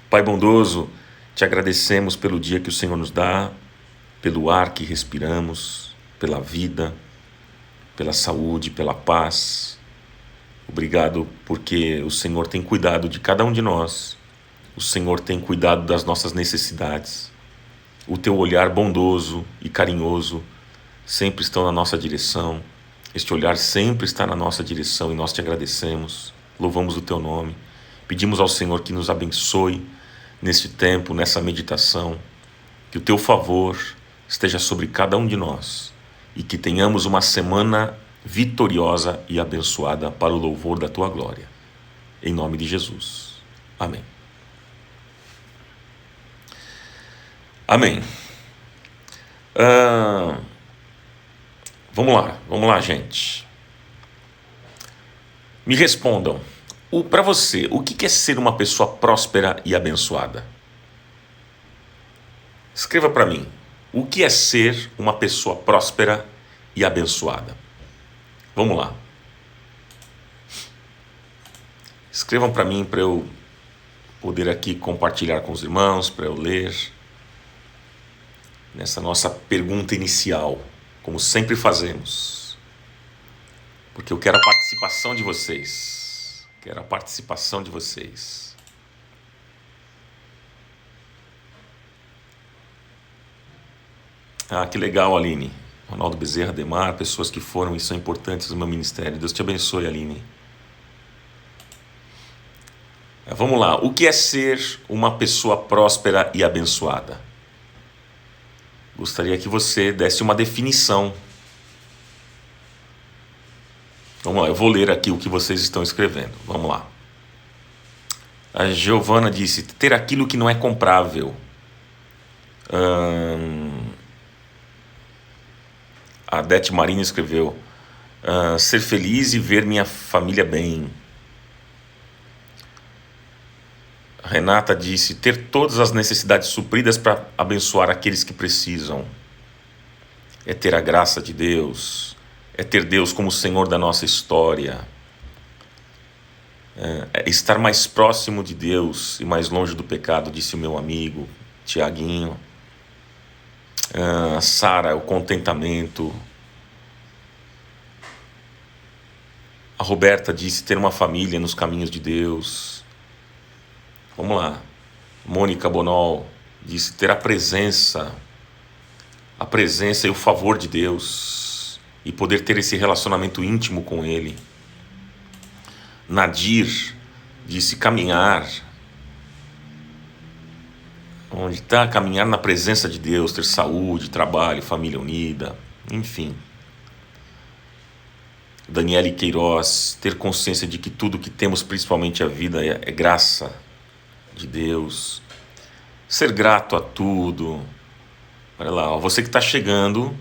Pai bondoso, te agradecemos pelo dia que o Senhor nos dá, pelo ar que respiramos, pela vida, pela saúde, pela paz. Obrigado porque o Senhor tem cuidado de cada um de nós. O Senhor tem cuidado das nossas necessidades. O teu olhar bondoso e carinhoso sempre estão na nossa direção. Este olhar sempre está na nossa direção e nós te agradecemos. Louvamos o teu nome. Pedimos ao Senhor que nos abençoe neste tempo, nessa meditação. Que o teu favor esteja sobre cada um de nós e que tenhamos uma semana vitoriosa e abençoada para o louvor da tua glória. Em nome de Jesus. Amém. Amém. Vamos lá, gente. Me respondam. Para você, o que é ser uma pessoa próspera e abençoada? Escreva para mim. O que é ser uma pessoa próspera e abençoada? Vamos lá. Escrevam para mim para eu poder aqui compartilhar com os irmãos, para eu ler. Nessa nossa pergunta inicial, como sempre fazemos. Porque eu quero a participação de vocês. Quero a participação de vocês. Ah, que legal, Aline. Ronaldo Bezerra, Demar, pessoas que foram e são importantes no meu ministério. Deus te abençoe, Aline. Vamos lá. O que é ser uma pessoa próspera e abençoada? Gostaria que você desse uma definição. Vamos lá, eu vou ler aqui o que vocês estão escrevendo. Vamos lá. A Giovana disse, ter aquilo que não é comprável. A Dete Marina escreveu, ser feliz e ver minha família bem. A Renata disse, ter todas as necessidades supridas para abençoar aqueles que precisam. É ter a graça de Deus. É ter Deus como Senhor da nossa história. É estar mais próximo de Deus e mais longe do pecado, disse o meu amigo Tiaguinho. Sara, o contentamento. A Roberta disse ter uma família nos caminhos de Deus. Vamos lá. Mônica Bonol disse ter a presença e o favor de Deus e poder ter esse relacionamento íntimo com Ele. Nadir disse caminhar. Onde está? Caminhar na presença de Deus, ter saúde, trabalho, família unida, enfim. Daniele Queiroz, ter consciência de que tudo que temos, principalmente a vida, é graça de Deus. Ser grato a tudo. Olha lá, você que está chegando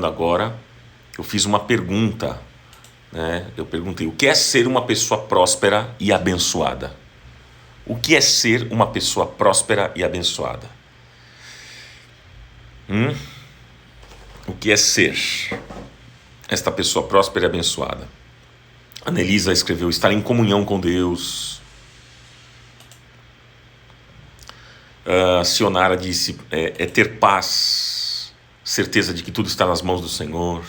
agora, eu fiz uma pergunta, né? Eu perguntei, o que é ser uma pessoa próspera e abençoada? O que é ser uma pessoa próspera e abençoada? O que é ser esta pessoa próspera e abençoada? A Nelisa escreveu, estar em comunhão com Deus. A Sionara disse, é ter paz, certeza de que tudo está nas mãos do Senhor.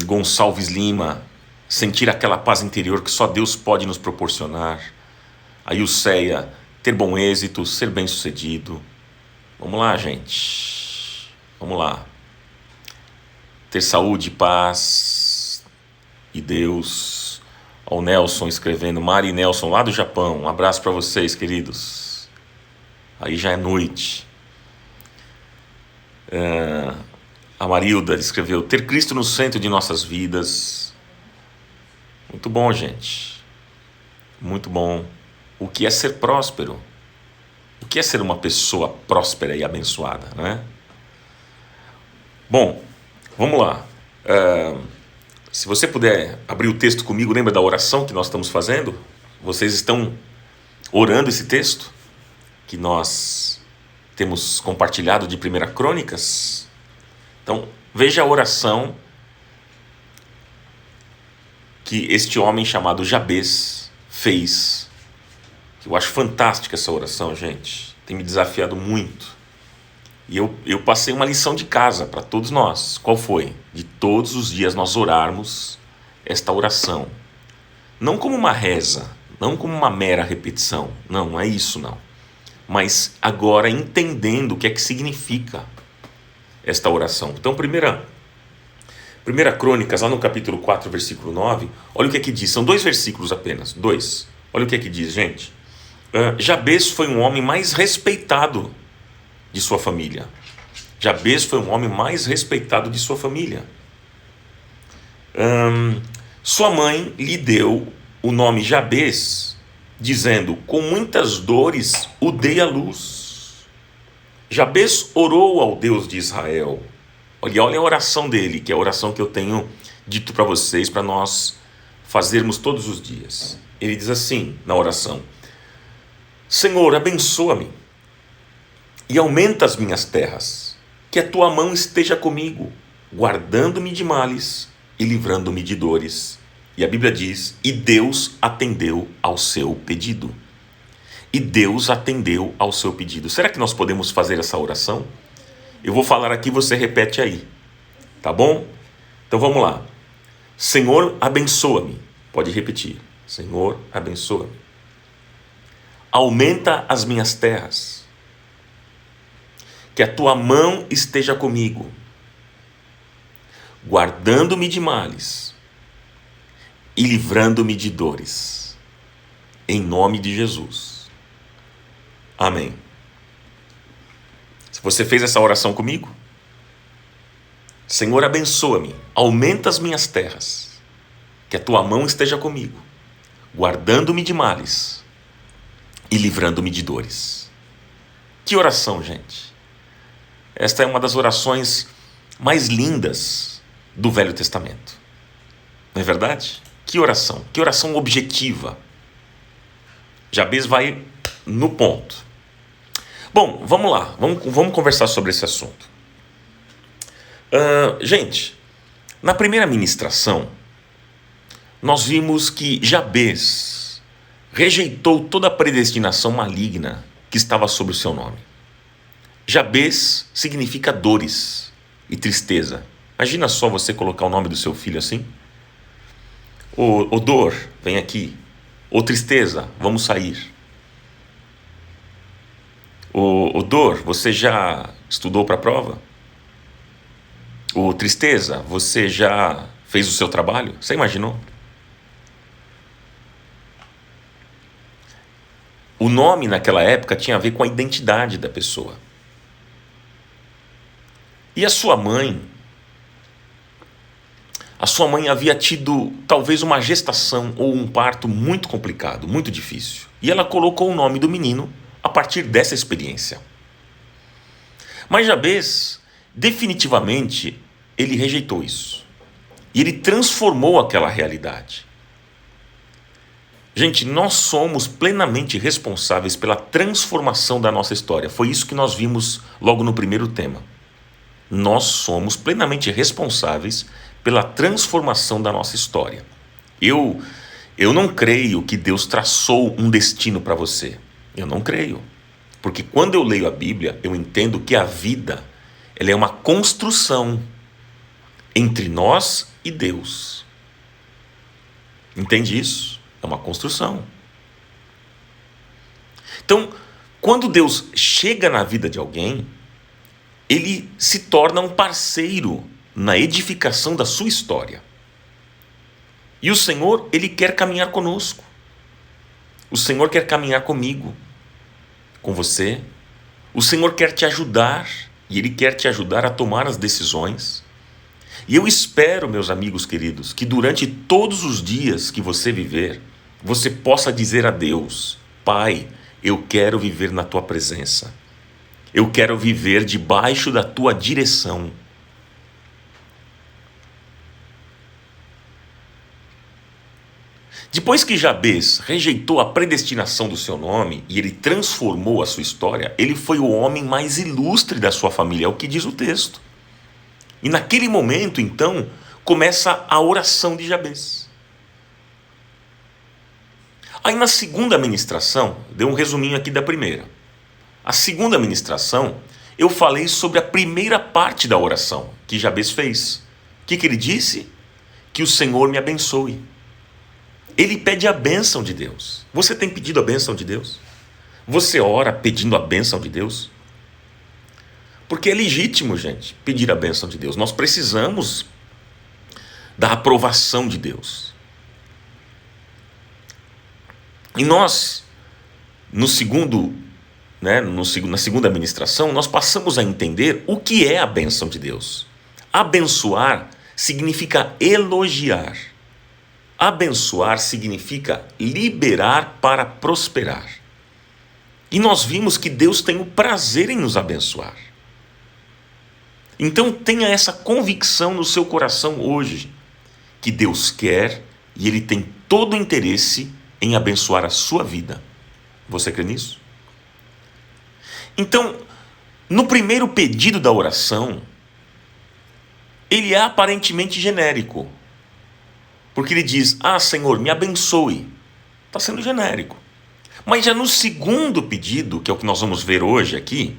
Gonçalves Lima, sentir aquela paz interior que só Deus pode nos proporcionar. A Ilceia, ter bom êxito, ser bem-sucedido. Vamos lá, gente. Vamos lá. Ter saúde, paz e Deus. O Nelson escrevendo, Mari e Nelson lá do Japão. Um abraço para vocês, queridos. Aí já é noite. A Marilda escreveu, ter Cristo no centro de nossas vidas. Muito bom, gente. Muito bom. O que é ser próspero? O que é ser uma pessoa próspera e abençoada, né? Bom, vamos lá. Se você puder abrir o texto comigo, lembra da oração que nós estamos fazendo? Vocês estão orando esse texto que nós temos compartilhado de 1 Crônicas? Então, veja a oração que este homem chamado Jabez fez. Eu acho fantástica essa oração, gente. Tem me desafiado muito. E eu passei uma lição de casa para todos nós. Qual foi? De todos os dias nós orarmos esta oração. Não como uma reza, não como uma mera repetição. Não é isso, não. Mas agora entendendo o que é que significa esta oração. Então, primeira Crônicas, lá no capítulo 4, versículo 9, olha o que é que diz. São 2 versículos apenas, 2. Olha o que é que diz, gente. Jabez foi um homem mais respeitado de sua família. Jabez foi um homem mais respeitado de sua família. Sua mãe lhe deu o nome Jabez, dizendo: com muitas dores o dei à luz. Jabez orou ao Deus de Israel. Olha a oração dele, que é a oração que eu tenho dito para vocês, para nós fazermos todos os dias. Ele diz assim na oração: Senhor, abençoa-me e aumenta as minhas terras, que a tua mão esteja comigo, guardando-me de males e livrando-me de dores. E a Bíblia diz: e Deus atendeu ao seu pedido. E Deus atendeu ao seu pedido. Será que nós podemos fazer essa oração? Eu vou falar aqui, você repete aí, tá bom? Então vamos lá. Senhor, abençoa-me. Pode repetir. Senhor, abençoa-me. Aumenta as minhas terras. Que a tua mão esteja comigo, guardando-me de males e livrando-me de dores. Em nome de Jesus. Amém. Se você fez essa oração comigo, Senhor, abençoa-me, aumenta as minhas terras, que a tua mão esteja comigo, guardando-me de males e livrando-me de dores. Que oração, gente! Esta é uma das orações mais lindas do Velho Testamento. Não é verdade? Que oração objetiva. Jabez vai no ponto. Bom, vamos lá, vamos conversar sobre esse assunto. Gente, na primeira ministração, nós vimos que Jabez rejeitou toda a predestinação maligna que estava sobre o seu nome. Jabez significa dores e tristeza. Imagina só você colocar o nome do seu filho assim. Ô dor, vem aqui. Ô tristeza, vamos sair. Ô dor, você já estudou para a prova? Ô tristeza, você já fez o seu trabalho? Você imaginou? O nome naquela época tinha a ver com a identidade da pessoa. E a sua mãe havia tido talvez uma gestação ou um parto muito complicado, muito difícil. E ela colocou o nome do menino a partir dessa experiência. Mas Jabez, definitivamente, ele rejeitou isso. E ele transformou aquela realidade. Gente, nós somos plenamente responsáveis pela transformação da nossa história. Foi isso que nós vimos logo no primeiro tema. Nós somos plenamente responsáveis pela transformação da nossa história. Eu não creio que Deus traçou um destino para você. Eu não creio. Porque quando eu leio a Bíblia, eu entendo que a vida ela é uma construção entre nós e Deus. Entende isso? É uma construção. Então, quando Deus chega na vida de alguém, ele se torna um parceiro na edificação da sua história. E o Senhor, ele quer caminhar conosco. O Senhor quer caminhar comigo, com você. O Senhor quer te ajudar, e Ele quer te ajudar a tomar as decisões. E eu espero, meus amigos queridos, que durante todos os dias que você viver, você possa dizer a Deus: Pai, eu quero viver na Tua presença. Eu quero viver debaixo da Tua direção. Depois que Jabez rejeitou a predestinação do seu nome e ele transformou a sua história, ele foi o homem mais ilustre da sua família, é o que diz o texto. E naquele momento, então, começa a oração de Jabez. Aí na segunda ministração, deu um resuminho aqui da primeira. A segunda ministração, eu falei sobre a primeira parte da oração que Jabez fez. O que ele disse? Que o Senhor me abençoe. Ele pede a bênção de Deus. Você tem pedido a bênção de Deus? Você ora pedindo a bênção de Deus? Porque é legítimo, gente, pedir a bênção de Deus. Nós precisamos da aprovação de Deus. E nós, na segunda ministração, nós passamos a entender o que é a bênção de Deus. Abençoar significa elogiar. Abençoar significa liberar para prosperar. E nós vimos que Deus tem o prazer em nos abençoar. Então tenha essa convicção no seu coração hoje, que Deus quer e Ele tem todo o interesse em abençoar a sua vida. Você crê nisso? Então, no primeiro pedido da oração, ele é aparentemente genérico. Porque ele diz, Senhor, me abençoe. Está sendo genérico. Mas já no segundo pedido, que é o que nós vamos ver hoje aqui,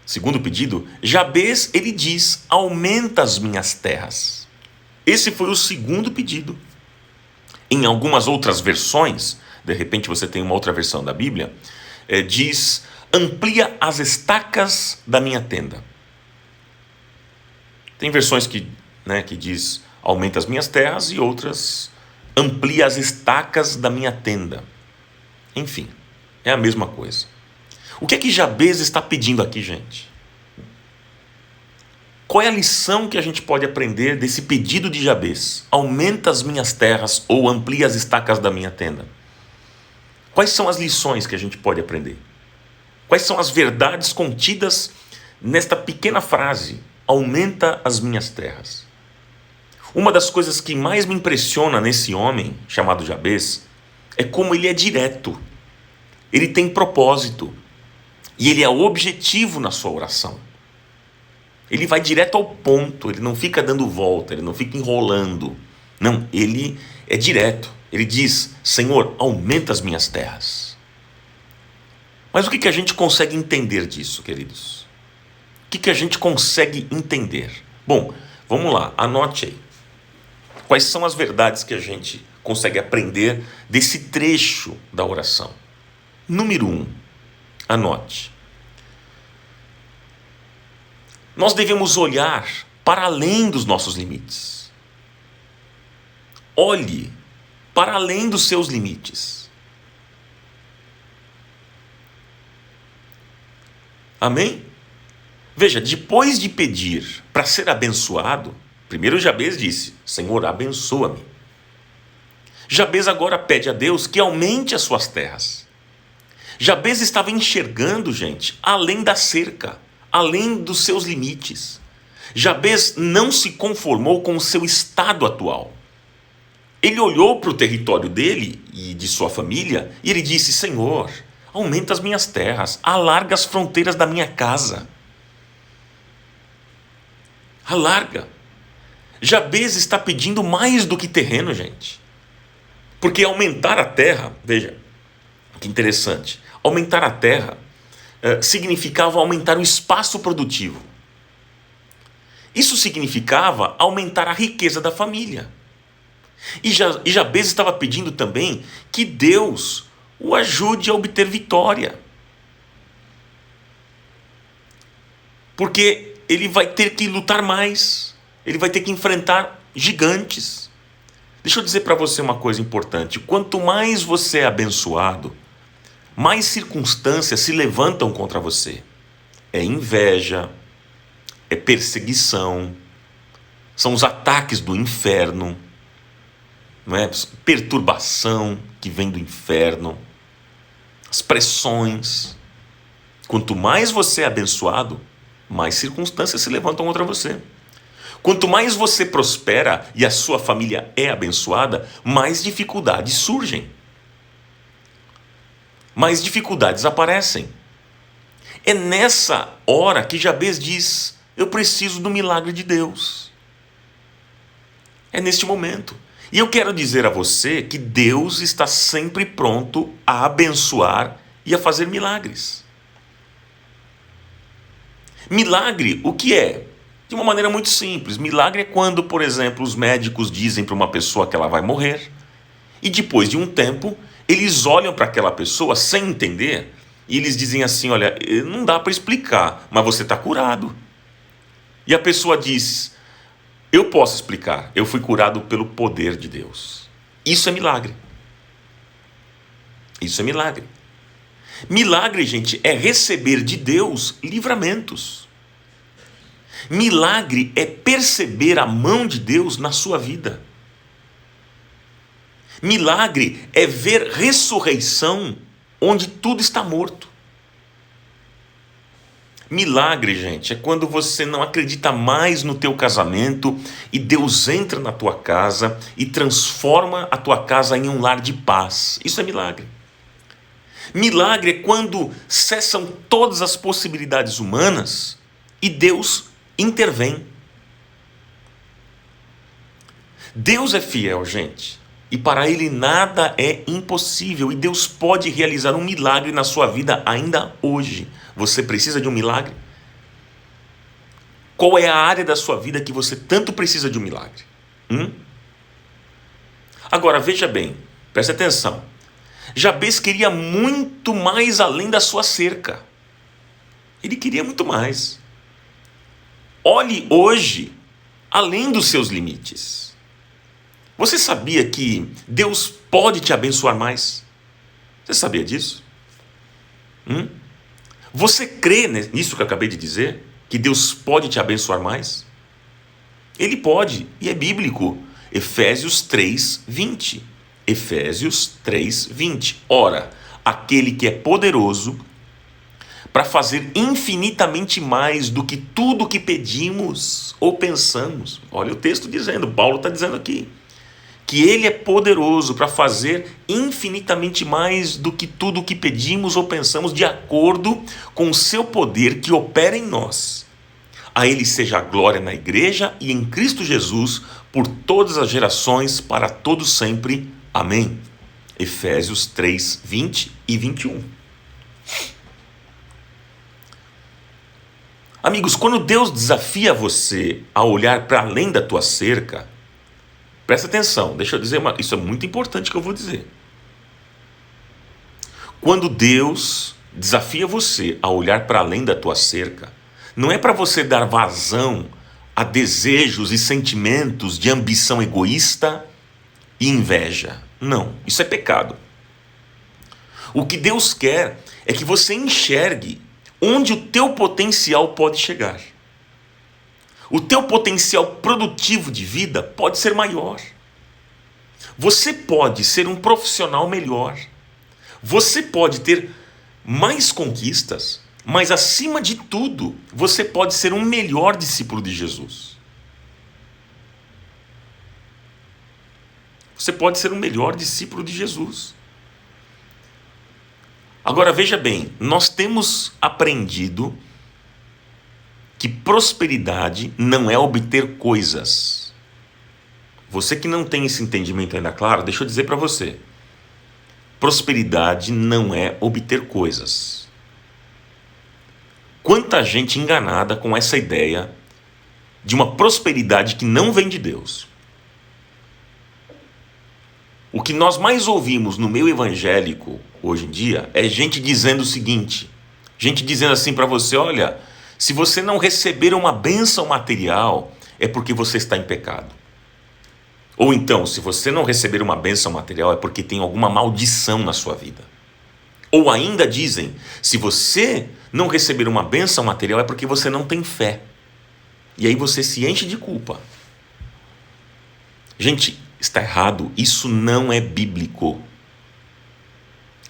segundo pedido, Jabez, ele diz, aumenta as minhas terras. Esse foi o segundo pedido. Em algumas outras versões, de repente você tem uma outra versão da Bíblia, diz, amplia as estacas da minha tenda. Tem versões que diz, aumenta as minhas terras, e outras, amplia as estacas da minha tenda. Enfim, é a mesma coisa. O que é que Jabez está pedindo aqui, gente? Qual é a lição que a gente pode aprender desse pedido de Jabez? Aumenta as minhas terras ou amplia as estacas da minha tenda. Quais são as lições que a gente pode aprender? Quais são as verdades contidas nesta pequena frase? Aumenta as minhas terras. Uma das coisas que mais me impressiona nesse homem chamado Jabez é como ele é direto. Ele tem propósito. E ele é objetivo na sua oração. Ele vai direto ao ponto, ele não fica dando volta, ele não fica enrolando. Não, ele é direto. Ele diz, Senhor, aumenta as minhas terras. Mas o que a gente consegue entender disso, queridos? O que a gente consegue entender? Bom, vamos lá, anote aí. Quais são as verdades que a gente consegue aprender desse trecho da oração? Número 1, anote. Nós devemos olhar para além dos nossos limites. Olhe para além dos seus limites. Amém? Veja, depois de pedir para ser abençoado, primeiro Jabez disse, Senhor, abençoa-me. Jabez agora pede a Deus que aumente as suas terras. Jabez estava enxergando, gente, além da cerca, além dos seus limites. Jabez não se conformou com o seu estado atual. Ele olhou para o território dele e de sua família e ele disse, Senhor, aumenta as minhas terras, alarga as fronteiras da minha casa. Alarga. Jabez está pedindo mais do que terreno, gente. Porque aumentar a terra, veja, que interessante, aumentar a terra significava aumentar o espaço produtivo. Isso significava aumentar a riqueza da família. E Jabez estava pedindo também que Deus o ajude a obter vitória. Porque ele vai ter que lutar mais, ele vai ter que enfrentar gigantes. Deixa eu dizer para você uma coisa importante. Quanto mais você é abençoado, mais circunstâncias se levantam contra você. É inveja, é perseguição, são os ataques do inferno, não é? Perturbação que vem do inferno, as pressões. Quanto mais você é abençoado, mais circunstâncias se levantam contra você. Quanto mais você prospera e a sua família é abençoada, mais dificuldades surgem. Mais dificuldades aparecem. É nessa hora que Jabez diz, eu preciso do milagre de Deus. É neste momento. E eu quero dizer a você que Deus está sempre pronto a abençoar e a fazer milagres. Milagre, o que é? De uma maneira muito simples. Milagre é quando, por exemplo, os médicos dizem para uma pessoa que ela vai morrer, e depois de um tempo, eles olham para aquela pessoa sem entender, e eles dizem assim: olha, não dá para explicar, mas você está curado. E a pessoa diz: eu posso explicar, eu fui curado pelo poder de Deus. Isso é milagre. Isso é milagre. Milagre, gente, é receber de Deus livramentos. Milagre é perceber a mão de Deus na sua vida. Milagre é ver ressurreição onde tudo está morto. Milagre, gente, é quando você não acredita mais no teu casamento e Deus entra na tua casa e transforma a tua casa em um lar de paz. Isso é milagre. Milagre é quando cessam todas as possibilidades humanas e Deus intervém. Deus é fiel, gente, e para Ele nada é impossível, e Deus pode realizar um milagre na sua vida ainda hoje. Você precisa de um milagre? Qual é a área da sua vida que você tanto precisa de um milagre? Agora, veja bem, preste atenção. Jabez queria muito mais além da sua cerca. Ele queria muito mais. Olhe hoje além dos seus limites. Você sabia que Deus pode te abençoar mais? Você sabia disso? Você crê nisso que eu acabei de dizer? Que Deus pode te abençoar mais? Ele pode, e é bíblico. Efésios 3:20. Efésios 3:20. Ora, aquele que é poderoso para fazer infinitamente mais do que tudo que pedimos ou pensamos. Olha o texto dizendo, Paulo está dizendo aqui, que Ele é poderoso para fazer infinitamente mais do que tudo que pedimos ou pensamos, de acordo com o seu poder que opera em nós. A Ele seja a glória na igreja e em Cristo Jesus, por todas as gerações, para todos sempre. Amém. Efésios 3:20 e 21. Amigos, quando Deus desafia você a olhar para além da tua cerca, presta atenção, deixa eu dizer, isso é muito importante que eu vou dizer. Quando Deus desafia você a olhar para além da tua cerca, não é para você dar vazão a desejos e sentimentos de ambição egoísta e inveja. Não, isso é pecado. O que Deus quer é que você enxergue onde o teu potencial pode chegar. O teu potencial produtivo de vida pode ser maior. Você pode ser um profissional melhor. Você pode ter mais conquistas, mas acima de tudo, você pode ser um melhor discípulo de Jesus. Você pode ser um melhor discípulo de Jesus. Agora veja bem, nós temos aprendido que prosperidade não é obter coisas. Você que não tem esse entendimento ainda claro, deixa eu dizer para você. Prosperidade não é obter coisas. Quanta gente enganada com essa ideia de uma prosperidade que não vem de Deus. O que nós mais ouvimos no meio evangélico hoje em dia é gente dizendo o seguinte, gente dizendo assim para você: olha, se você não receber uma bênção material, é porque você está em pecado. Ou então, se você não receber uma bênção material, é porque tem alguma maldição na sua vida. Ou ainda dizem, se você não receber uma bênção material, é porque você não tem fé. E aí você se enche de culpa. Gente, está errado, isso não é bíblico.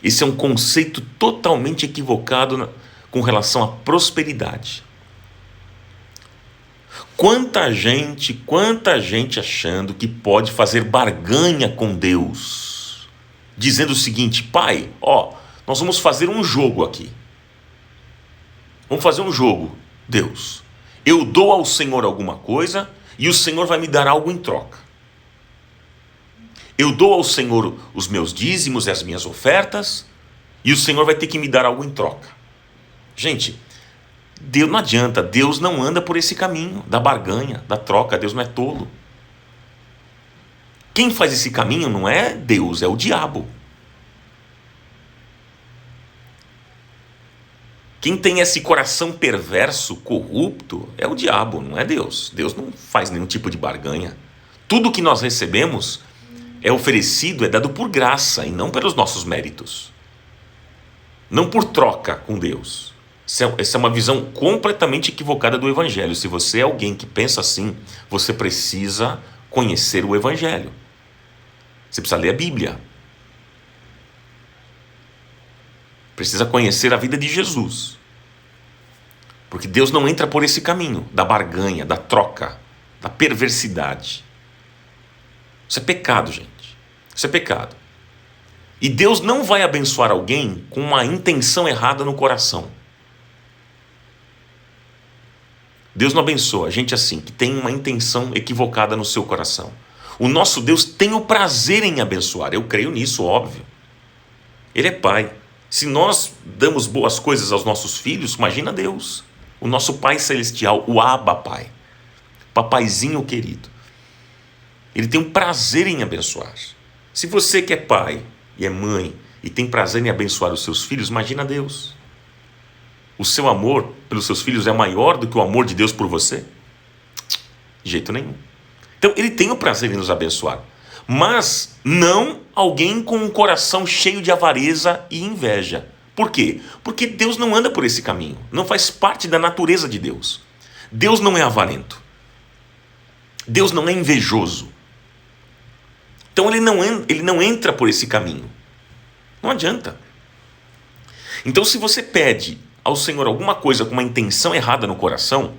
Esse é um conceito totalmente equivocado com relação à prosperidade. Quanta gente achando que pode fazer barganha com Deus, dizendo o seguinte: Pai, nós vamos fazer um jogo aqui. Vamos fazer um jogo, Deus. Eu dou ao Senhor alguma coisa e o Senhor vai me dar algo em troca. Eu dou ao Senhor os meus dízimos e as minhas ofertas, e o Senhor vai ter que me dar algo em troca. Gente, Deus não adianta, Deus não anda por esse caminho da barganha, da troca. Deus não é tolo. Quem faz esse caminho não é Deus, é o diabo. Quem tem esse coração perverso, corrupto, é o diabo, não é Deus. Deus não faz nenhum tipo de barganha. Tudo que nós recebemos é oferecido, é dado por graça e não pelos nossos méritos. Não por troca com Deus. Essa é uma visão completamente equivocada do Evangelho. Se você é alguém que pensa assim, você precisa conhecer o Evangelho. Você precisa ler a Bíblia. Precisa conhecer a vida de Jesus. Porque Deus não entra por esse caminho da barganha, da troca, da perversidade. Isso é pecado, gente. Isso é pecado. E Deus não vai abençoar alguém com uma intenção errada no coração. Deus não abençoa a gente assim, que tem uma intenção equivocada no seu coração. O nosso Deus tem o prazer em abençoar. Eu creio nisso, óbvio. Ele é Pai. Se nós damos boas coisas aos nossos filhos, imagina Deus, o nosso Pai Celestial, o Abba Pai, papaizinho querido. Ele tem um prazer em abençoar. Se você que é pai e é mãe e tem prazer em abençoar os seus filhos, imagina Deus. O seu amor pelos seus filhos é maior do que o amor de Deus por você? De jeito nenhum. Então ele tem o prazer em nos abençoar, mas não alguém com um coração cheio de avareza e inveja. Por quê? Porque Deus não anda por esse caminho. Não faz parte da natureza de Deus. Deus não é avarento. Deus não é invejoso. Então ele não entra por esse caminho. Não adianta. Então se você pede ao Senhor alguma coisa com uma intenção errada no coração,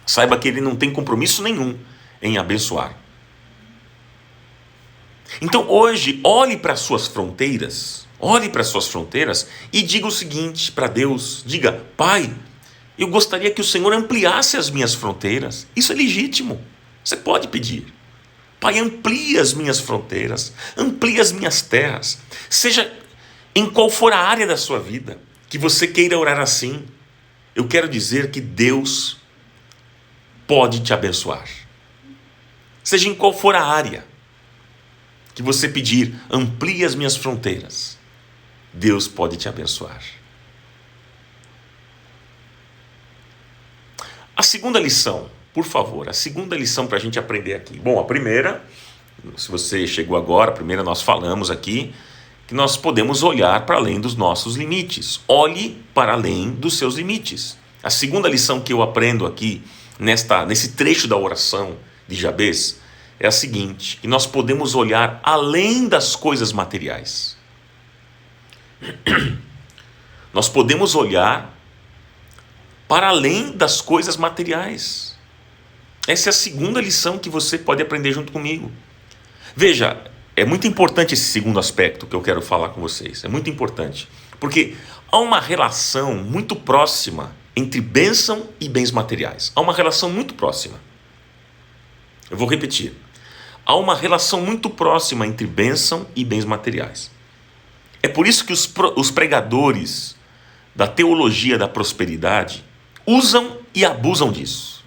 saiba que ele não tem compromisso nenhum em abençoar. Então hoje, olhe para as suas fronteiras e diga o seguinte para Deus, diga: Pai, eu gostaria que o Senhor ampliasse as minhas fronteiras. Isso é legítimo, você pode pedir. Pai, amplie as minhas fronteiras, amplie as minhas terras, seja em qual for a área da sua vida, que você queira orar assim. Eu quero dizer que Deus pode te abençoar. Seja em qual for a área que você pedir, amplie as minhas fronteiras, Deus pode te abençoar. A segunda lição, por favor, a segunda lição para a gente aprender aqui. Bom, a primeira, se você chegou agora, a primeira nós falamos aqui, que nós podemos olhar para além dos nossos limites. Olhe para além dos seus limites. A segunda lição que eu aprendo aqui, nesse trecho da oração de Jabez, é a seguinte: que nós podemos olhar além das coisas materiais. Nós podemos olhar para além das coisas materiais. Essa é a segunda lição que você pode aprender junto comigo. Veja, é muito importante esse segundo aspecto que eu quero falar com vocês. É muito importante, porque há uma relação muito próxima entre bênção e bens materiais. Há uma relação muito próxima. Eu vou repetir. Há uma relação muito próxima entre bênção e bens materiais. É por isso que os pregadores da teologia da prosperidade usam e abusam disso.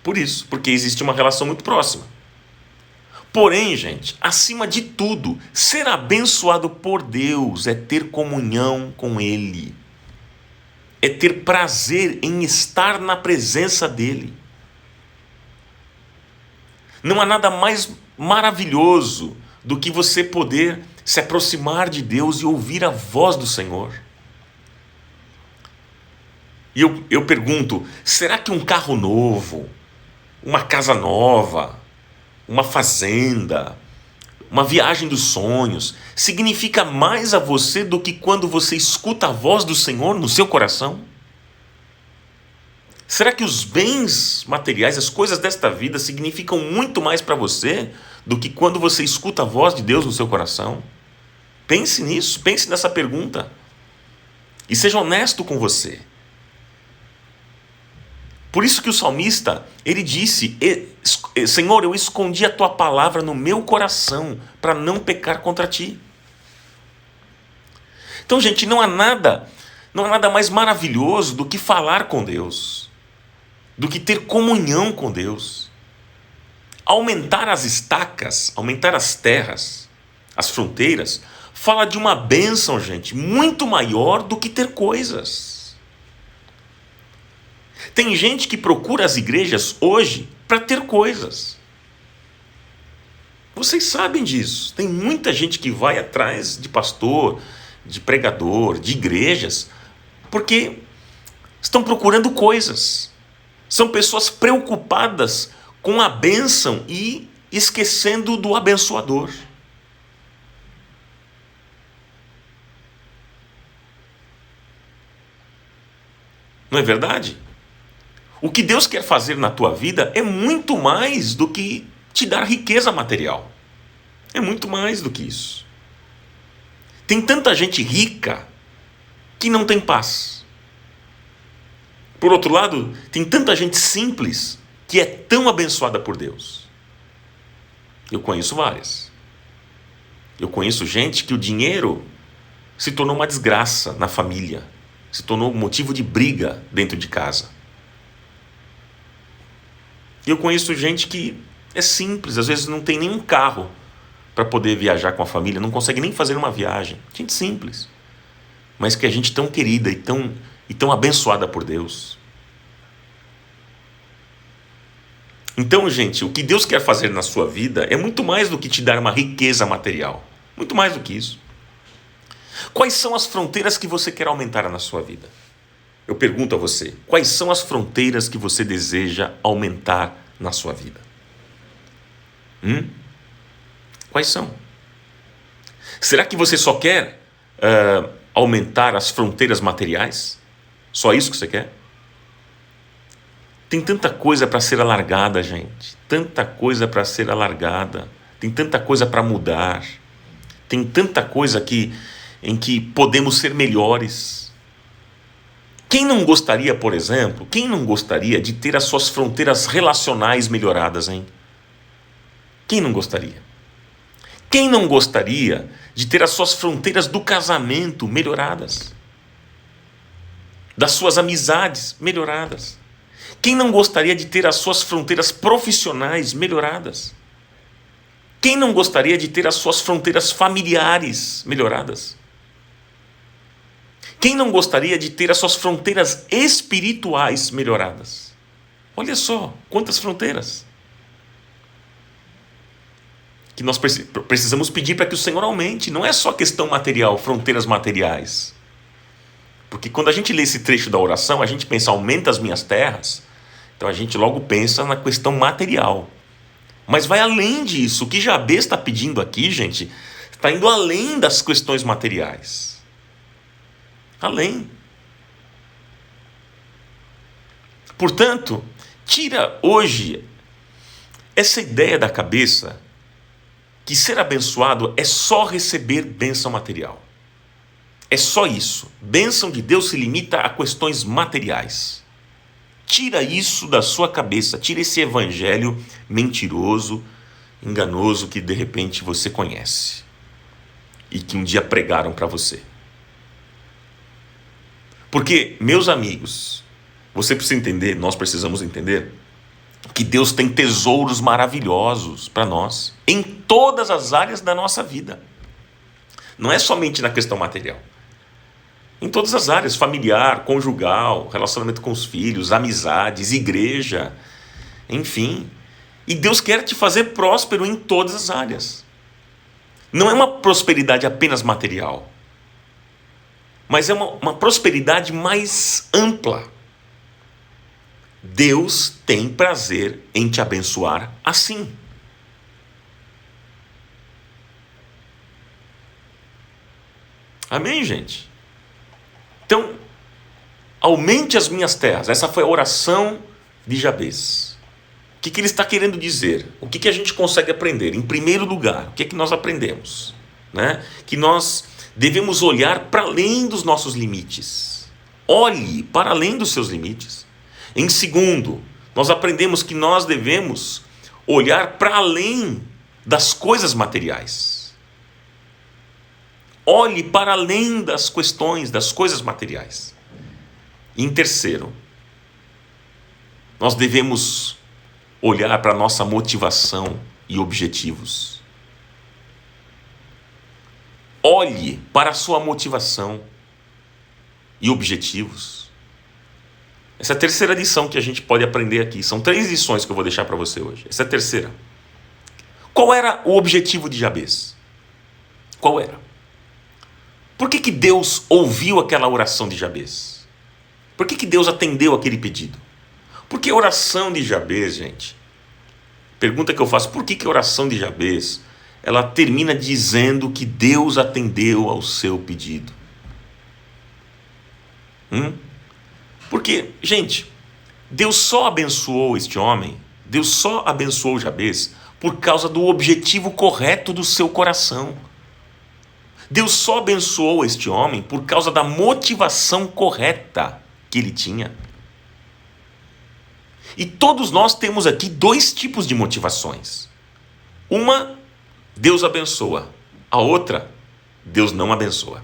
Por isso, porque existe uma relação muito próxima. Porém, gente, acima de tudo, ser abençoado por Deus é ter comunhão com Ele. É ter prazer em estar na presença dEle. Não há nada mais maravilhoso do que você poder se aproximar de Deus e ouvir a voz do Senhor. E eu pergunto, será que um carro novo, uma casa nova, uma fazenda, uma viagem dos sonhos, significa mais a você do que quando você escuta a voz do Senhor no seu coração? Será que os bens materiais, as coisas desta vida, significam muito mais para você do que quando você escuta a voz de Deus no seu coração? Pense nisso, pense nessa pergunta. E seja honesto com você. Por isso que o salmista, ele disse: Senhor, eu escondi a tua palavra no meu coração para não pecar contra ti. Então, gente, não há nada mais maravilhoso do que falar com Deus, do que ter comunhão com Deus. Aumentar as estacas, aumentar as terras, as fronteiras, fala de uma bênção, gente, muito maior do que ter coisas. Tem gente que procura as igrejas hoje para ter coisas. Vocês sabem disso. Tem muita gente que vai atrás de pastor, de pregador, de igrejas, porque estão procurando coisas. São pessoas preocupadas com a bênção e esquecendo do abençoador. Não é verdade? O que Deus quer fazer na tua vida é muito mais do que te dar riqueza material. É muito mais do que isso. Tem tanta gente rica que não tem paz. Por outro lado, tem tanta gente simples que é tão abençoada por Deus. Eu conheço várias. Eu conheço gente que o dinheiro se tornou uma desgraça na família, se tornou motivo de briga dentro de casa. Eu conheço gente que é simples, às vezes não tem nenhum carro para poder viajar com a família, não consegue nem fazer uma viagem. Gente simples, mas que é gente tão querida e tão abençoada por Deus. Então, gente, o que Deus quer fazer na sua vida é muito mais do que te dar uma riqueza material. Muito mais do que isso. Quais são as fronteiras que você quer aumentar na sua vida? Eu pergunto a você, quais são as fronteiras que você deseja aumentar na sua vida? Quais são? Será que você só quer aumentar as fronteiras materiais? Só isso que você quer? Tem tanta coisa para ser alargada, gente. Tanta coisa para ser alargada. Tem tanta coisa para mudar. Tem tanta coisa em que podemos ser melhores. Quem não gostaria, por exemplo, de ter as suas fronteiras relacionais melhoradas, hein? Quem não gostaria? Quem não gostaria de ter as suas fronteiras do casamento melhoradas? Das suas amizades melhoradas? Quem não gostaria de ter as suas fronteiras profissionais melhoradas? Quem não gostaria de ter as suas fronteiras familiares melhoradas? Quem não gostaria de ter as suas fronteiras espirituais melhoradas? Olha só, quantas fronteiras que nós precisamos pedir para que o Senhor aumente. Não é só questão material, fronteiras materiais. Porque quando a gente lê esse trecho da oração, a gente pensa, aumenta as minhas terras. Então a gente logo pensa na questão material. Mas vai além disso. O que Jabez está pedindo aqui, gente, está indo além das questões materiais. Além. Portanto, tira hoje essa ideia da cabeça que ser abençoado é só receber bênção material. É só isso. Bênção de Deus se limita a questões materiais. Tira isso da sua cabeça. Tira esse evangelho mentiroso, enganoso que de repente você conhece e que um dia pregaram para você. Porque, meus amigos, você precisa entender, nós precisamos entender que Deus tem tesouros maravilhosos para nós em todas as áreas da nossa vida. Não é somente na questão material. Em todas as áreas, familiar, conjugal, relacionamento com os filhos, amizades, igreja, enfim. E Deus quer te fazer próspero em todas as áreas. Não é uma prosperidade apenas material, mas é uma prosperidade mais ampla. Deus tem prazer em te abençoar assim. Amém, gente? Então, aumente as minhas terras. Essa foi a oração de Jabez. O que ele está querendo dizer? O que a gente consegue aprender? Em primeiro lugar, o que nós aprendemos? Que nós devemos olhar para além dos nossos limites. Olhe para além dos seus limites. Em segundo, nós aprendemos que nós devemos olhar para além das coisas materiais. Olhe para além das questões, das coisas materiais. Em terceiro, nós devemos olhar para a nossa motivação e objetivos. Olhe para a sua motivação e objetivos. Essa é a terceira lição que a gente pode aprender aqui. São 3 lições que eu vou deixar para você hoje. Essa é a terceira. Qual era o objetivo de Jabez? Qual era? Por que Deus ouviu aquela oração de Jabez? Por que Deus atendeu aquele pedido? Porque a oração de Jabez, gente, pergunta que eu faço, por que a oração de Jabez, ela termina dizendo que Deus atendeu ao seu pedido? Porque, gente, Deus só abençoou este homem, Deus só abençoou Jabez por causa do objetivo correto do seu coração. Deus só abençoou este homem por causa da motivação correta que ele tinha. E todos nós temos aqui 2 tipos de motivações. Uma, Deus abençoa. A outra, Deus não abençoa.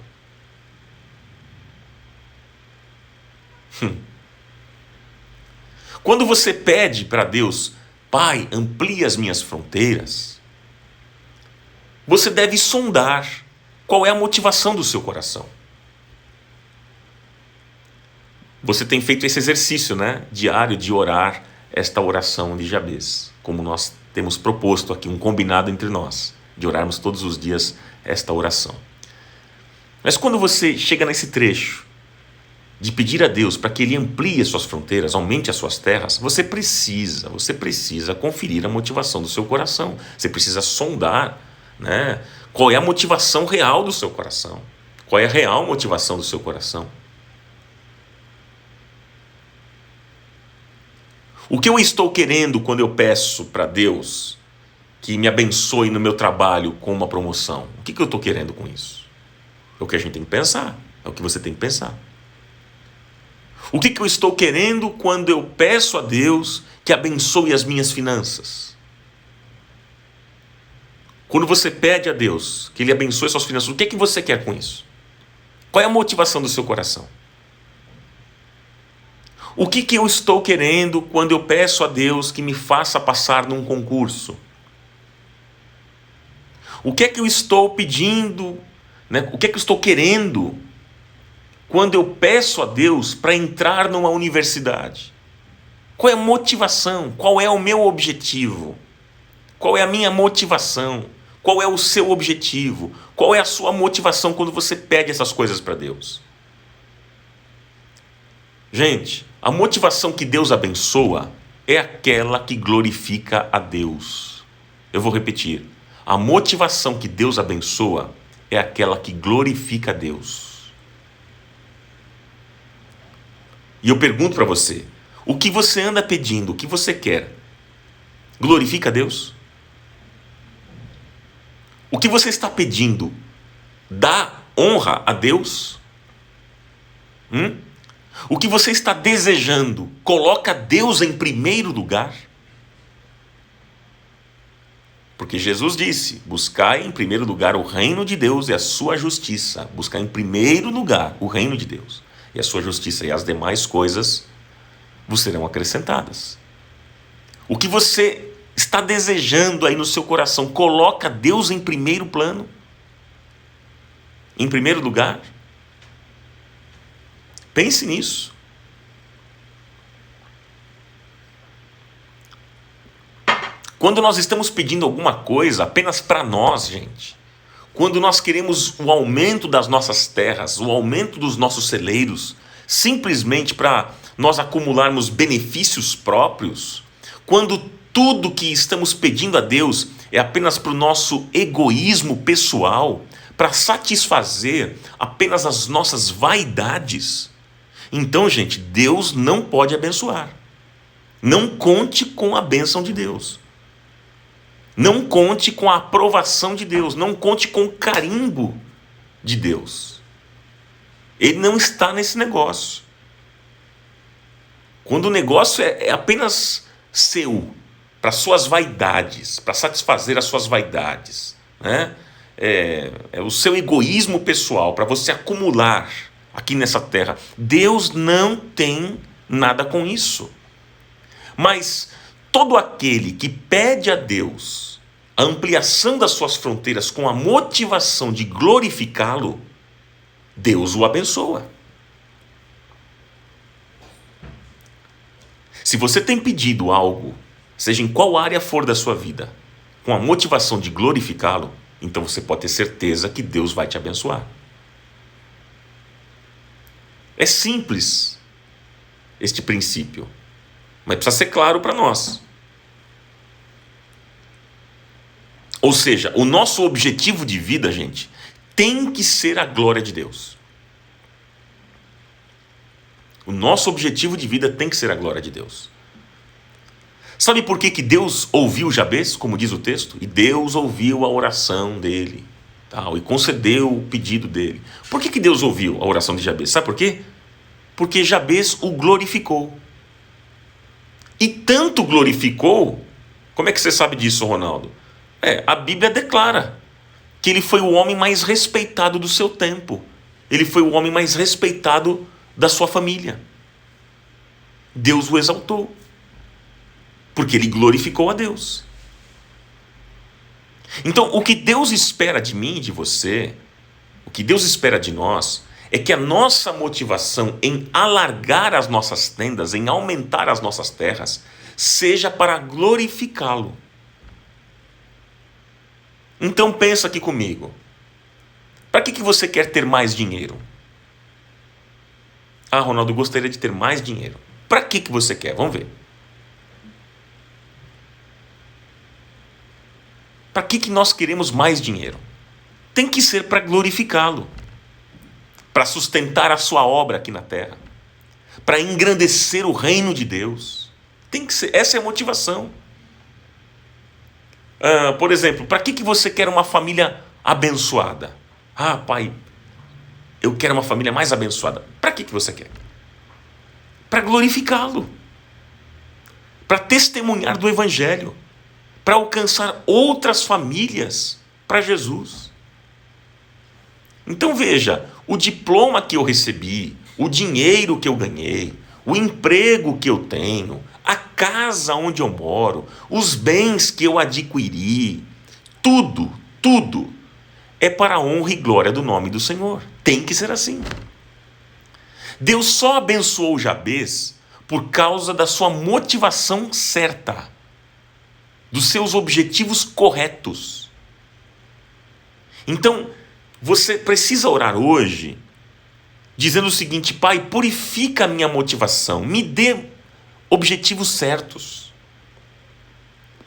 Quando você pede para Deus, Pai, amplie as minhas fronteiras, você deve sondar qual é a motivação do seu coração. Você tem feito esse exercício, diário de orar esta oração de Jabez, como nós temos proposto aqui, um combinado entre nós, de orarmos todos os dias esta oração. Mas quando você chega nesse trecho, de pedir a Deus para que Ele amplie as suas fronteiras, aumente as suas terras, você precisa conferir a motivação do seu coração. Você precisa sondar, qual é a motivação real do seu coração. Qual é a real motivação do seu coração? O que eu estou querendo quando eu peço para Deus que me abençoe no meu trabalho com uma promoção? O que eu estou querendo com isso? É o que a gente tem que pensar. É o que você tem que pensar. O que eu estou querendo quando eu peço a Deus que abençoe as minhas finanças? Quando você pede a Deus que Ele abençoe suas finanças, o que você quer com isso? Qual é a motivação do seu coração? O que eu estou querendo quando eu peço a Deus que me faça passar num concurso? O que eu estou pedindo, o que eu estou querendo quando eu peço a Deus para entrar numa universidade? Qual é a motivação? Qual é o meu objetivo? Qual é a minha motivação? Qual é o seu objetivo? Qual é a sua motivação quando você pede essas coisas para Deus? Gente, a motivação que Deus abençoa é aquela que glorifica a Deus. Eu vou repetir. A motivação que Deus abençoa é aquela que glorifica a Deus. E eu pergunto para você, o que você anda pedindo, o que você quer, glorifica a Deus? O que você está pedindo dá honra a Deus? O que você está desejando coloca Deus em primeiro lugar? Porque Jesus disse, buscai em primeiro lugar o reino de Deus e a sua justiça. Buscar em primeiro lugar o reino de Deus e a sua justiça, e as demais coisas vos serão acrescentadas. O que você está desejando aí no seu coração coloca Deus em primeiro plano? Em primeiro lugar? Pense nisso. Quando nós estamos pedindo alguma coisa apenas para nós, gente, quando nós queremos o aumento das nossas terras, o aumento dos nossos celeiros, simplesmente para nós acumularmos benefícios próprios, quando tudo que estamos pedindo a Deus é apenas para o nosso egoísmo pessoal, para satisfazer apenas as nossas vaidades, então, gente, Deus não pode abençoar. Não conte com a bênção de Deus. Não conte com a aprovação de Deus. Não conte com o carimbo de Deus. Ele não está nesse negócio. Quando o negócio é apenas seu, para suas vaidades, para satisfazer as suas vaidades, né? É o seu egoísmo pessoal, para você acumular aqui nessa terra. Deus não tem nada com isso. Mas todo aquele que pede a Deus a ampliação das suas fronteiras com a motivação de glorificá-lo, Deus o abençoa. Se você tem pedido algo, seja em qual área for da sua vida, com a motivação de glorificá-lo, então você pode ter certeza que Deus vai te abençoar. É simples este princípio, mas precisa ser claro para nós. Ou seja, o nosso objetivo de vida, gente, tem que ser a glória de Deus. O nosso objetivo de vida tem que ser a glória de Deus. Sabe por que Deus ouviu Jabez, como diz o texto? E Deus ouviu a oração dele, tal, e concedeu o pedido dele. Por que Deus ouviu a oração de Jabez? Sabe por quê? Porque Jabez o glorificou. E tanto glorificou, como é que você sabe disso, Ronaldo? A Bíblia declara que ele foi o homem mais respeitado do seu tempo. Ele foi o homem mais respeitado da sua família. Deus o exaltou, porque ele glorificou a Deus. Então, o que Deus espera de mim e de você, o que Deus espera de nós, é que a nossa motivação em alargar as nossas tendas, em aumentar as nossas terras, seja para glorificá-lo. Então pensa aqui comigo. Para que você quer ter mais dinheiro? Ah, Ronaldo, eu gostaria de ter mais dinheiro. Para que você quer? Vamos ver. Para que nós queremos mais dinheiro? Tem que ser para glorificá-lo, para sustentar a sua obra aqui na terra, para engrandecer o reino de Deus. Tem que ser, essa é a motivação. Por exemplo, para que você quer uma família abençoada? Ah, pai, eu quero uma família mais abençoada. Para que você quer? Para glorificá-lo, para testemunhar do Evangelho, para alcançar outras famílias para Jesus. Então veja, o diploma que eu recebi, o dinheiro que eu ganhei, o emprego que eu tenho, a casa onde eu moro, os bens que eu adquiri, tudo é para a honra e glória do nome do Senhor. Tem que ser assim. Deus só abençoou Jabez por causa da sua motivação certa, dos seus objetivos corretos. Então, você precisa orar hoje, dizendo o seguinte: Pai, purifica a minha motivação, me dê objetivos certos.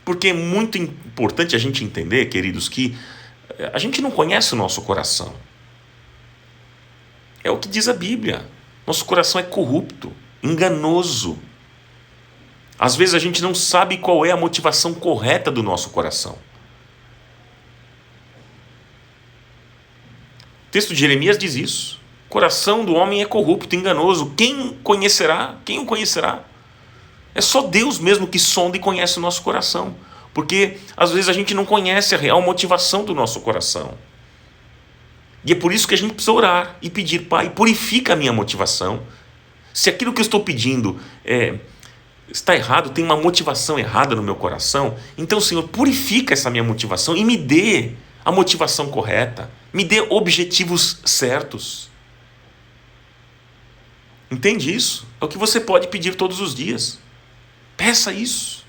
Porque é muito importante a gente entender, queridos, que a gente não conhece o nosso coração. É o que diz a Bíblia. Nosso coração é corrupto, enganoso. Às vezes a gente não sabe qual é a motivação correta do nosso coração. O texto de Jeremias diz isso. O coração do homem é corrupto, enganoso. Quem conhecerá? Quem o conhecerá? É só Deus mesmo que sonda e conhece o nosso coração. Porque às vezes a gente não conhece a real motivação do nosso coração. E é por isso que a gente precisa orar e pedir: Pai, purifica a minha motivação. Se aquilo que eu estou pedindo está errado, tem uma motivação errada no meu coração, então, Senhor, purifica essa minha motivação e me dê a motivação correta. Me dê objetivos certos. Entende isso? É o que você pode pedir todos os dias. Peça isso.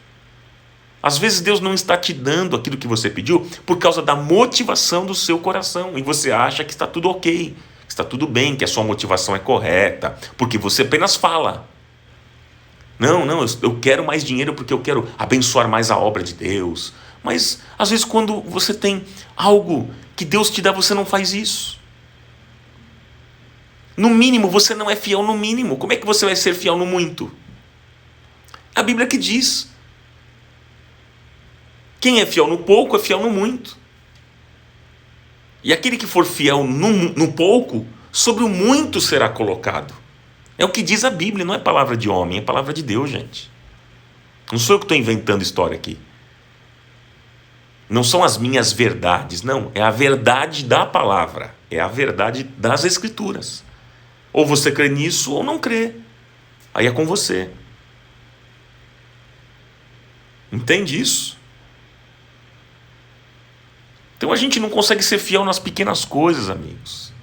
Às vezes Deus não está te dando aquilo que você pediu por causa da motivação do seu coração. E você acha que está tudo ok, que está tudo bem, que a sua motivação é correta, porque você apenas fala. Não, eu quero mais dinheiro porque eu quero abençoar mais a obra de Deus. Mas às vezes quando você tem algo que Deus te dá, você não faz isso. No mínimo, você não é fiel no mínimo. Como é que você vai ser fiel no muito? A Bíblia que diz: quem é fiel no pouco é fiel no muito. E aquele que for fiel no pouco, sobre o muito será colocado. É o que diz a Bíblia, não é palavra de homem, é palavra de Deus, gente. Não sou eu que estou inventando história aqui. Não são as minhas verdades, não. É a verdade da palavra. É a verdade das Escrituras. Ou você crê nisso ou não crê. Aí é com você. Entende isso? Então a gente não consegue ser fiel nas pequenas coisas, amigos.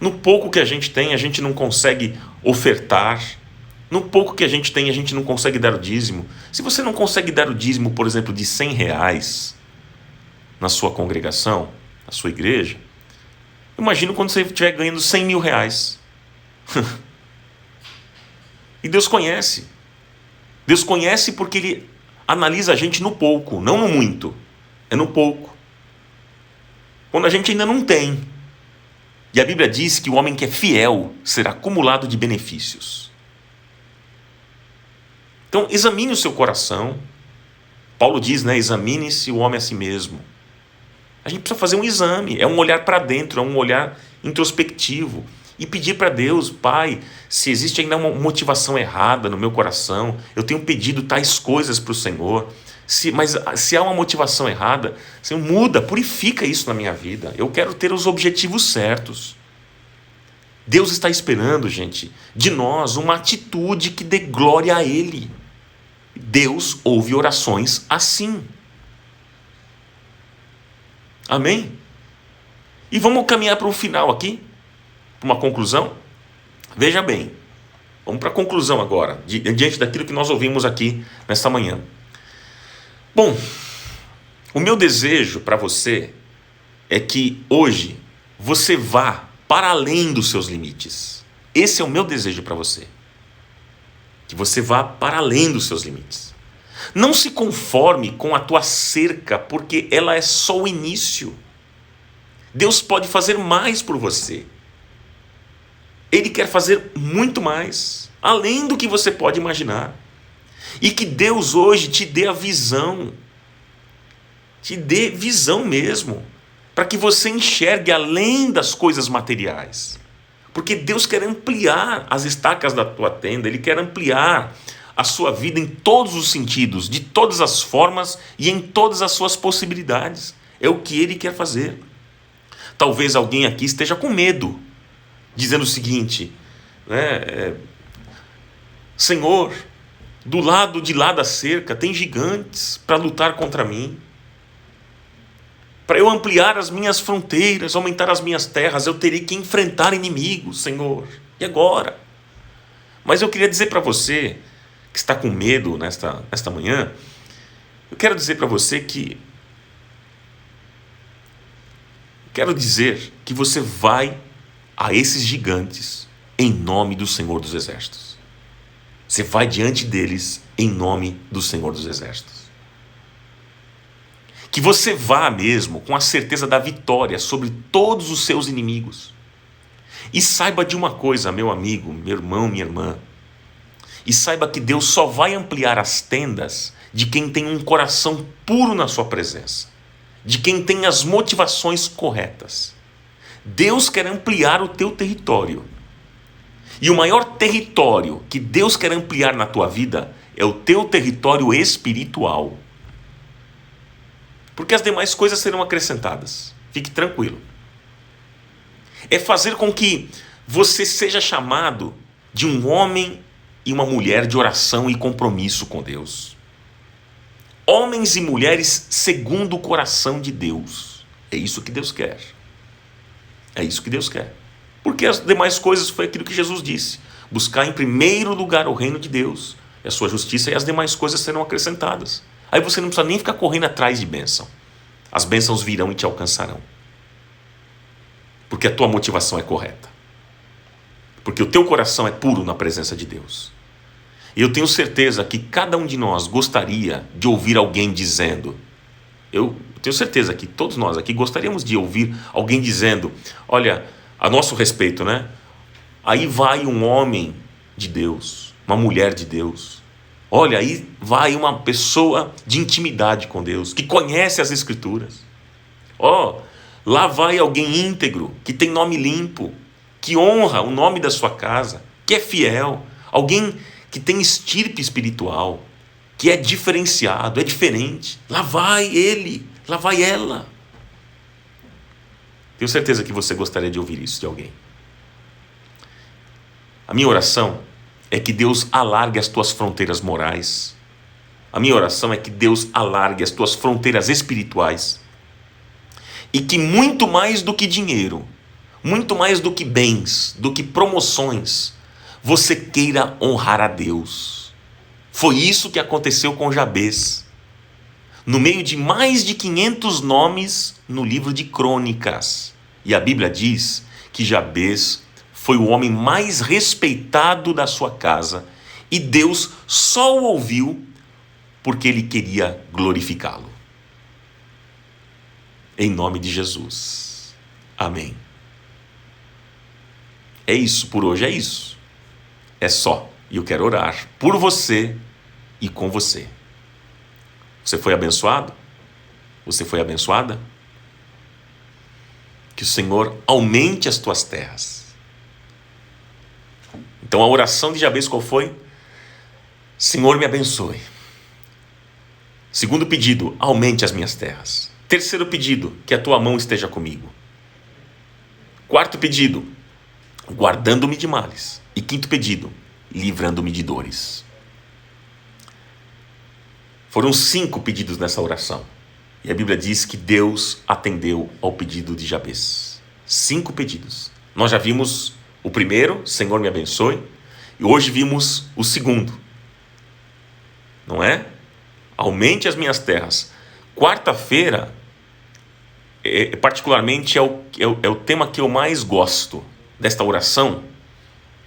No pouco que a gente não consegue ofertar. No pouco que a gente não consegue dar o dízimo. Se você não consegue dar o dízimo, por exemplo, de R$100 na sua congregação, na sua igreja, imagina quando você estiver ganhando R$100.000. E Deus conhece. Deus conhece porque Ele analisa a gente no pouco, não no muito. É no pouco. Quando a gente ainda não tem. E a Bíblia diz que o homem que é fiel será acumulado de benefícios. Então, examine o seu coração. Paulo diz, né? Examine-se o homem a si mesmo. A gente precisa fazer um exame. É um olhar para dentro, é um olhar introspectivo. E pedir para Deus, Pai, se existe ainda uma motivação errada no meu coração, eu tenho pedido tais coisas para o Senhor. Mas se há uma motivação errada, Senhor, muda, purifica isso na minha vida. Eu quero ter os objetivos certos. Deus está esperando, gente, de nós uma atitude que dê glória a Ele. Deus ouve orações assim. Amém? E vamos caminhar para um final aqui, para uma conclusão. Veja bem, vamos para a conclusão agora, diante daquilo que nós ouvimos aqui nesta manhã. Bom, o meu desejo para você é que hoje você vá para além dos seus limites. Esse é o meu desejo para você. Que você vá para além dos seus limites. Não se conforme com a tua cerca, porque ela é só o início. Deus pode fazer mais por você. Ele quer fazer muito mais, além do que você pode imaginar. E que Deus hoje te dê a visão. Te dê visão mesmo. Para que você enxergue além das coisas materiais. Porque Deus quer ampliar as estacas da tua tenda. Ele quer ampliar a sua vida em todos os sentidos, de todas as formas e em todas as suas possibilidades. É o que Ele quer fazer. Talvez alguém aqui esteja com medo, dizendo o seguinte, né? Senhor, do lado de lá da cerca tem gigantes para lutar contra mim. Para eu ampliar as minhas fronteiras, aumentar as minhas terras, eu teria que enfrentar inimigos, Senhor. E agora? Mas eu queria dizer para você, que está com medo nesta manhã, eu quero dizer para você que você vai a esses gigantes em nome do Senhor dos Exércitos. Você vai diante deles em nome do Senhor dos Exércitos. Que você vá mesmo com a certeza da vitória sobre todos os seus inimigos. E saiba de uma coisa, meu amigo, meu irmão, minha irmã. E saiba que Deus só vai ampliar as tendas de quem tem um coração puro na sua presença. De quem tem as motivações corretas. Deus quer ampliar o teu território. E o maior território que Deus quer ampliar na tua vida é o teu território espiritual. Porque as demais coisas serão acrescentadas. Fique tranquilo. É fazer com que você seja chamado de um homem e uma mulher de oração e compromisso com Deus. Homens e mulheres segundo o coração de Deus. É isso que Deus quer. É isso que Deus quer. Porque as demais coisas foi aquilo que Jesus disse. Buscar em primeiro lugar o reino de Deus e a sua justiça, e as demais coisas serão acrescentadas. Aí você não precisa nem ficar correndo atrás de bênção. As bênçãos virão e te alcançarão. Porque a tua motivação é correta. Porque o teu coração é puro na presença de Deus. E eu tenho certeza que cada um de nós gostaria de ouvir alguém dizendo, eu tenho certeza que todos nós aqui gostaríamos de ouvir alguém dizendo, olha, a nosso respeito, né? Aí vai um homem de Deus, uma mulher de Deus. Olha, aí vai uma pessoa de intimidade com Deus, que conhece as Escrituras. Lá vai alguém íntegro, que tem nome limpo, que honra o nome da sua casa, que é fiel, alguém que tem estirpe espiritual, que é diferenciado, é diferente. Lá vai ele, lá vai ela. Tenho certeza que você gostaria de ouvir isso de alguém. A minha oração é que Deus alargue as tuas fronteiras morais. A minha oração é que Deus alargue as tuas fronteiras espirituais. E que muito mais do que dinheiro, muito mais do que bens, do que promoções, você queira honrar a Deus. Foi isso que aconteceu com Jabez. No meio de mais de 500 nomes no livro de Crônicas. E a Bíblia diz que Jabez foi o homem mais respeitado da sua casa. E Deus só o ouviu porque ele queria glorificá-lo. Em nome de Jesus. Amém. É isso por hoje, é isso. É só. E eu quero orar por você e com você. Você foi abençoado? Você foi abençoada? Que o Senhor aumente as tuas terras. Então a oração de Jabez qual foi? Senhor, me abençoe. Segundo pedido, aumente as minhas terras. Terceiro pedido, que a tua mão esteja comigo. Quarto pedido, guardando-me de males. E quinto pedido, livrando-me de dores. Foram 5 pedidos nessa oração. E a Bíblia diz que Deus atendeu ao pedido de Jabez. 5 pedidos. Nós já vimos o primeiro, Senhor me abençoe. E hoje vimos o segundo. Não é? Aumente as minhas terras. Quarta-feira, particularmente, é o tema que eu mais gosto desta oração.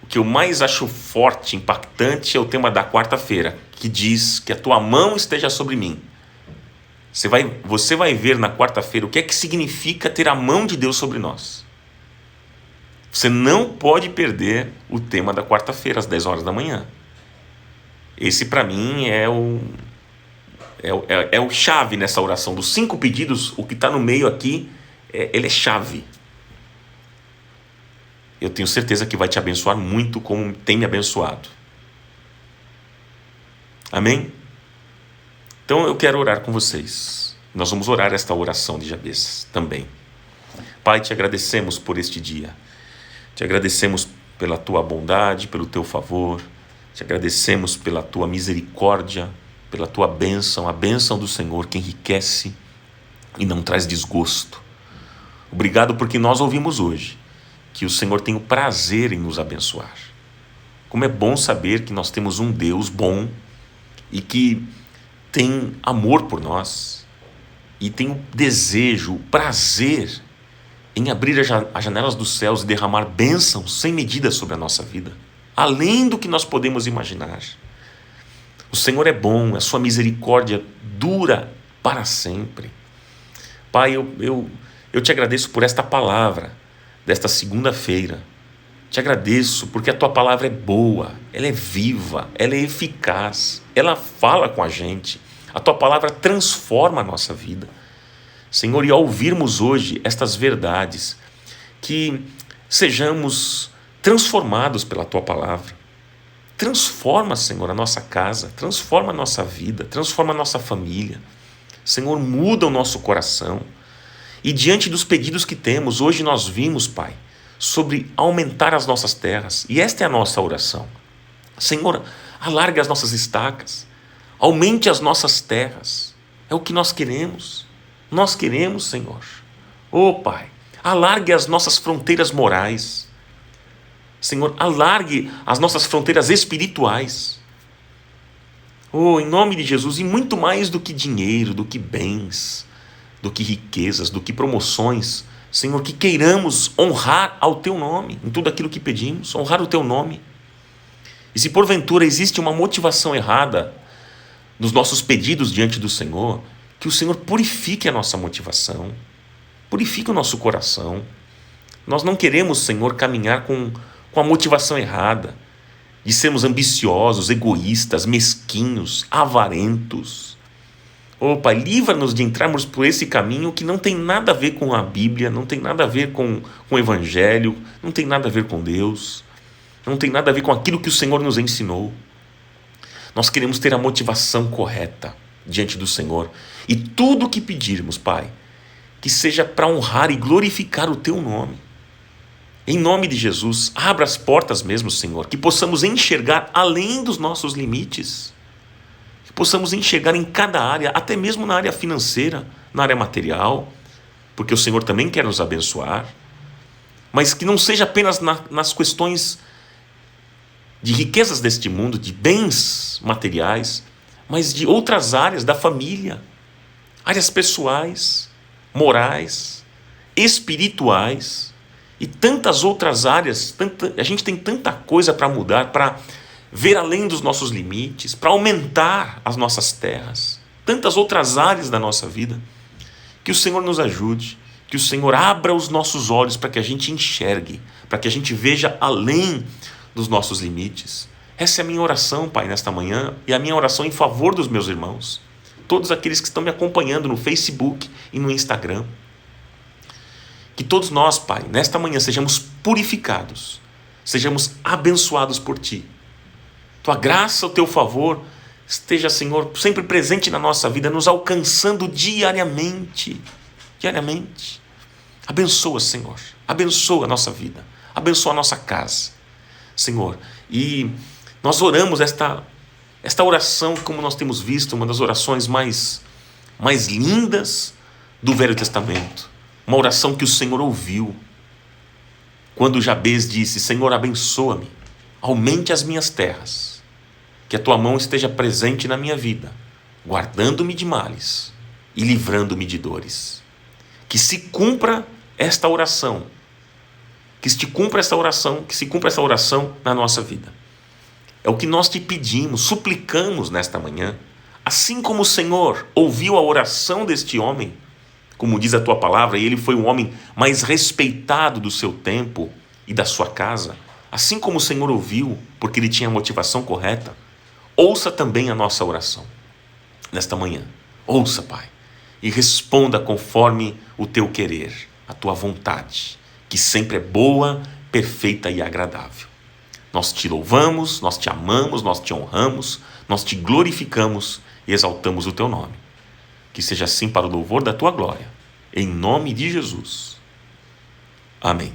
O que eu mais acho forte, impactante, é o tema da quarta-feira, que diz que a tua mão esteja sobre mim. Você vai ver na quarta-feira o que é que significa ter a mão de Deus sobre nós. Você não pode perder o tema da quarta-feira, às 10 horas da manhã. Esse, para mim, é o chave nessa oração. Dos 5 pedidos, o que está no meio aqui, ele é chave. Eu tenho certeza que vai te abençoar muito como tem me abençoado. Amém? Então eu quero orar com vocês. Nós vamos orar esta oração de Jabez também. Pai, te agradecemos por este dia. Te agradecemos pela tua bondade, pelo teu favor. Te agradecemos pela tua misericórdia, pela tua bênção, a bênção do Senhor que enriquece e não traz desgosto. Obrigado porque nós ouvimos hoje que o Senhor tem o prazer em nos abençoar. Como é bom saber que nós temos um Deus bom e que tem amor por nós e tem o desejo, o prazer em abrir as janelas dos céus e derramar bênçãos sem medida sobre a nossa vida, além do que nós podemos imaginar. O Senhor é bom, a sua misericórdia dura para sempre. Pai, eu te agradeço por esta palavra desta segunda-feira. Te agradeço porque a tua palavra é boa, ela é viva, ela é eficaz, ela fala com a gente. A tua palavra transforma a nossa vida. Senhor, e ao ouvirmos hoje estas verdades, que sejamos transformados pela tua palavra. Transforma, Senhor, a nossa casa, transforma a nossa vida, transforma a nossa família. Senhor, muda o nosso coração. E diante dos pedidos que temos, hoje nós vimos, Pai, sobre aumentar as nossas terras. E esta é a nossa oração. Senhor, alargue as nossas estacas, aumente as nossas terras. É o que nós queremos. Nós queremos, Senhor. Pai, alargue as nossas fronteiras morais. Senhor, alargue as nossas fronteiras espirituais. Em nome de Jesus, e muito mais do que dinheiro, do que bens, do que riquezas, do que promoções, Senhor, que queiramos honrar ao Teu nome, em tudo aquilo que pedimos, honrar o Teu nome. E se porventura existe uma motivação errada nos nossos pedidos diante do Senhor, que o Senhor purifique a nossa motivação, purifique o nosso coração. Nós não queremos, Senhor, caminhar com a motivação errada, de sermos ambiciosos, egoístas, mesquinhos, avarentos. Pai, livra-nos de entrarmos por esse caminho que não tem nada a ver com a Bíblia, não tem nada a ver com o Evangelho, não tem nada a ver com Deus. não tem nada a ver com aquilo que o Senhor nos ensinou. Nós queremos ter a motivação correta diante do Senhor. E tudo o que pedirmos, Pai, que seja para honrar e glorificar o Teu nome. Em nome de Jesus, abra as portas mesmo, Senhor, que possamos enxergar além dos nossos limites, que possamos enxergar em cada área, até mesmo na área financeira, na área material, porque o Senhor também quer nos abençoar, mas que não seja apenas nas questões de riquezas deste mundo, de bens materiais, mas de outras áreas da família, áreas pessoais, morais, espirituais e tantas outras áreas. A gente tem tanta coisa para mudar, para ver além dos nossos limites, para aumentar as nossas terras, tantas outras áreas da nossa vida. Que o Senhor nos ajude, que o Senhor abra os nossos olhos para que a gente enxergue, para que a gente veja além dos nossos limites. Essa é a minha oração, Pai, nesta manhã, e a minha oração em favor dos meus irmãos, todos aqueles que estão me acompanhando no Facebook e no Instagram. Que todos nós, Pai, nesta manhã sejamos purificados, sejamos abençoados por Ti. Tua graça, o Teu favor esteja, Senhor, sempre presente na nossa vida, nos alcançando diariamente. Diariamente. Abençoa, Senhor. Abençoa a nossa vida. Abençoa a nossa casa, Senhor. E nós oramos esta oração, como nós temos visto, uma das orações mais lindas do Velho Testamento. Uma oração que o Senhor ouviu. Quando Jabez disse: Senhor, abençoa-me, aumente as minhas terras, que a Tua mão esteja presente na minha vida, guardando-me de males e livrando-me de dores. Que se cumpra esta oração, que se cumpra esta oração na nossa vida. É o que nós Te pedimos, suplicamos nesta manhã, assim como o Senhor ouviu a oração deste homem, como diz a Tua palavra, e ele foi o homem mais respeitado do seu tempo e da sua casa, assim como o Senhor ouviu, porque ele tinha a motivação correta, ouça também a nossa oração nesta manhã. Ouça, Pai, e responda conforme o Teu querer, a Tua vontade, que sempre é boa, perfeita e agradável. Nós Te louvamos, nós Te amamos, nós Te honramos, nós Te glorificamos e exaltamos o Teu nome. Que seja assim para o louvor da Tua glória. Em nome de Jesus. Amém.